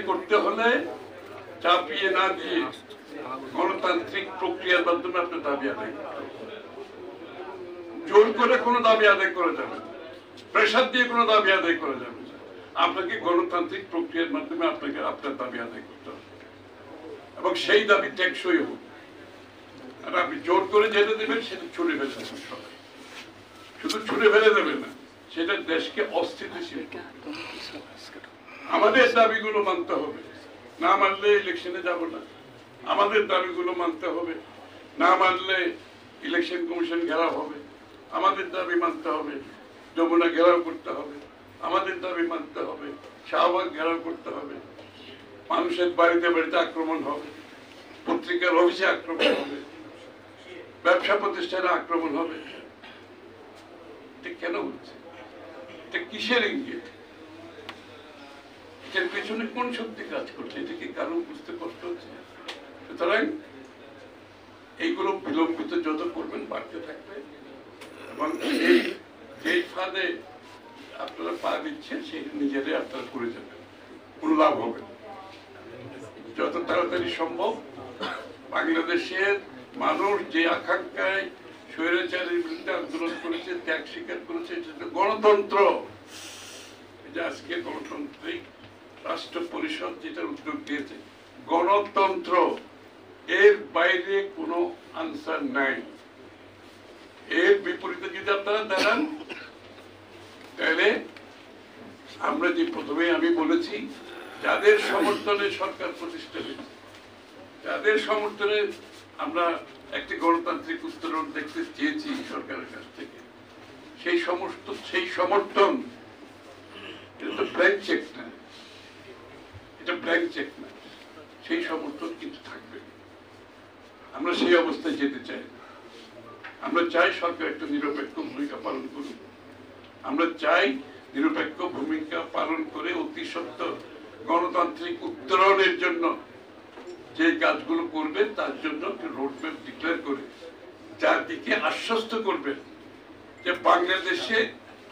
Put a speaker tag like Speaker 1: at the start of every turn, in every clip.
Speaker 1: করতে হলে চাপিয়ে না দিয়ে গণতান্ত্রিক প্রক্রিয়ার মাধ্যমে আপনার দাবি আদায় করতে হবে। জোর করে কোনো দাবি আদায় করা যাবে না, প্রেশার দিয়ে কোনো দাবি আদায় করা যাবে না। আপনাকে গণতান্ত্রিক প্রক্রিয়ার মাধ্যমে আপনাকে আপনার দাবি আদায় করতে হবে এবং সেই দাবি টেকসই হোক। আর আপনি জোর করে যেতে দেবেন সেটা ছুড়ে ফেলে দেবেন, সবাই শুধু ছুড়ে ফেলে দেবে না, সেটা দেশকে অস্থিতিশীল করবে। আমাদের দাবিগুলো মানতে হবে, না মানলে ইলেকশনে যাব না। আমাদের দাবিগুলো মানতে হবে, না মানলে ইলেকশন কমিশন ঘেরাও হবে। আমাদের দাবি মানতে হবে, যমুনা ঘেরাও করতে হবে। আমাদের দাবি মানতে হবে, শাহবাগ ঘেরাও করতে হবে। মানুষের বাড়িতে বাড়িতে আক্রমণ হবে, পত্রিকার অফিসে আক্রমণ হবে, ব্যবসা প্রতিষ্ঠানে আক্রমণ হবে। এটা কেন হচ্ছে? এটা কিসের ইঙ্গিত? এর পেছনে কোন শক্তি কাজ করছে? এটা কি কারো বুঝতে কষ্ট হচ্ছে? সুতরাং এইগুলো বিলম্বিত যত করবেন বাড়তে থাকবে এবং যেই ফাঁদে আপনারা পা দিচ্ছেন সেই নিজেরাই আপনারা করে যাবেন, কোনো লাভ হবে না। যত তাড়াতাড়ি সম্ভব বাংলাদেশের মানুষ যে আকাঙ্ক্ষায় স্বৈরাচারের বিরুদ্ধে আন্দোলন করেছে, ত্যাগ স্বীকার করেছে, সেটা গণতন্ত্র। এটা আজকে গণতান্ত্রিক রাষ্ট্র পরিষদ যেটা উদ্যোগ দিয়েছে, গণতন্ত্র, এর বাইরে কোনো আনসার নাই। এর বিপরীতে যদি আপনারা দাঁড়ান তাহলে আমরা যে প্রথমে আমি বলেছি, যাদের সমর্থনে সরকার প্রতিষ্ঠা হয়েছে, যাদের সমর্থনে আমরা একটি গণতান্ত্রিক উত্তরণ দেখতে চেয়েছি সরকারের কাছ থেকে, সেই সমর্থন এটা তো ব্ল্যাঙ্ক চেক না, এটা ব্ল্যাঙ্ক চেক না, সেই সমর্থন কিন্তু থাকবে। আমরা সেই অবস্থায় যেতে চাই না। আমরা চাই সরকার একটা নিরপেক্ষ ভূমিকা পালন করুক। আমরা চাই নিরপেক্ষ ভূমিকা পালন করে অতি সত্বর গণতান্ত্রিক উত্তরণের জন্য যে কাজগুলো করবে তার জন্য একটা রোডম্যাপ ডিক্লেয়ার করে যার দিকে আশ্বস্ত করবেন যে বাংলাদেশে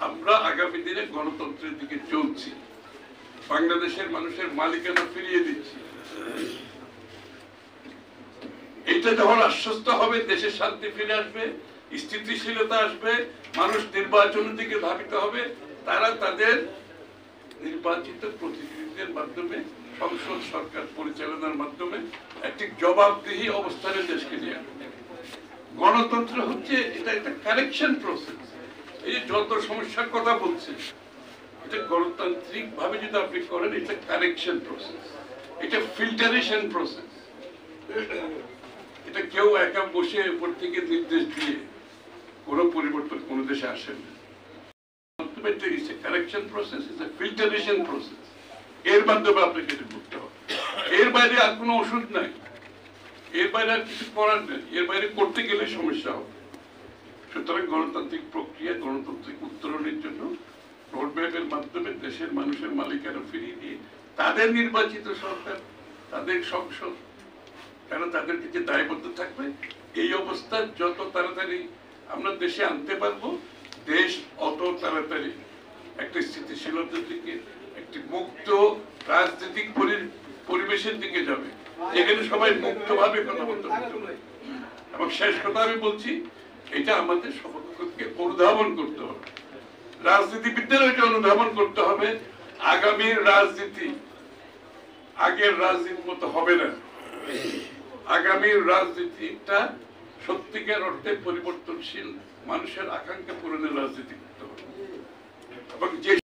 Speaker 1: আমরা আগামী দিনে গণতন্ত্রের দিকে চলছি, বাংলাদেশের মানুষের মালিকানা ফিরিয়ে দিচ্ছি। এইটা যখন আশ্বস্ত হবে, দেশের শান্তি ফিরে আসবে, স্থিতিশীলতা আসবে, মানুষ নির্বাচনের দিকে ধাবিত হবে, তারা তাদের নির্বাচিত প্রতিনিধিদের মাধ্যমে সংসদ সরকার পরিচালনার মাধ্যমে একটি জবাবদিহি অবস্থানে দেশকে নিয়ে আসবে। গণতন্ত্র হচ্ছে এটা একটা কারেকশন প্রসেস। এই যে যত সমস্যার কথা বলছে, এটা গণতান্ত্রিক ভাবে যদি আপনি করেন, এটা কারেকশন প্রসেস, এটা ফিল্টারেশন প্রসেস। এটা কেউ একা বসে উপর থেকে নির্দেশ দিয়ে কোনো পরিবর্তন কোনো দেশে আসে না। কারেকশন প্রসেস, ফিল্টারেশন প্রসেস, এর মাধ্যমে আপনাকে এটা করতে হবে। এর বাইরে আর কোনো ওষুধ নাই, এর বাইরে আর কিছু করার নেই, এর বাইরে করতে গেলে সমস্যা হবে। সুতরাং গণতান্ত্রিক প্রক্রিয়া, গণতান্ত্রিক উত্তরণের জন্য রোডম্যাপের মাধ্যমে দেশের মানুষের মালিকানা ফিরিয়ে দিয়ে তাদের নির্বাচিত সরকার, তাদের সংসদ, কারণ তাদের কিছু দায়বদ্ধ থাকবে। এই অবস্থা যত তাড়াতাড়ি আমরা দেশে আনতে পারবো, দেশ অত তাড়াতাড়ি একটা স্থিতিশীলতার দিকে, একটি মুক্ত রাজনৈতিক পরিবেশের দিকে যাবে, যেখানে সবাই মুক্তভাবে কথা বলতে পারবে। এবং শেষ কথা আমি বলছি, এটা আমাদের সবাইকে অনুধাবন করতে হবে, রাজনীতিবিদদের এটা অনুধাবন করতে হবে। আগামীর রাজনীতি আগের রাজনীতির মতো হবে না। আগামীর রাজনীতিটা সত্যিকার অর্থে পরিবর্তনশীল, মানুষের আকাঙ্ক্ষা পূরণের রাজনীতি করতে হবে। এবং যে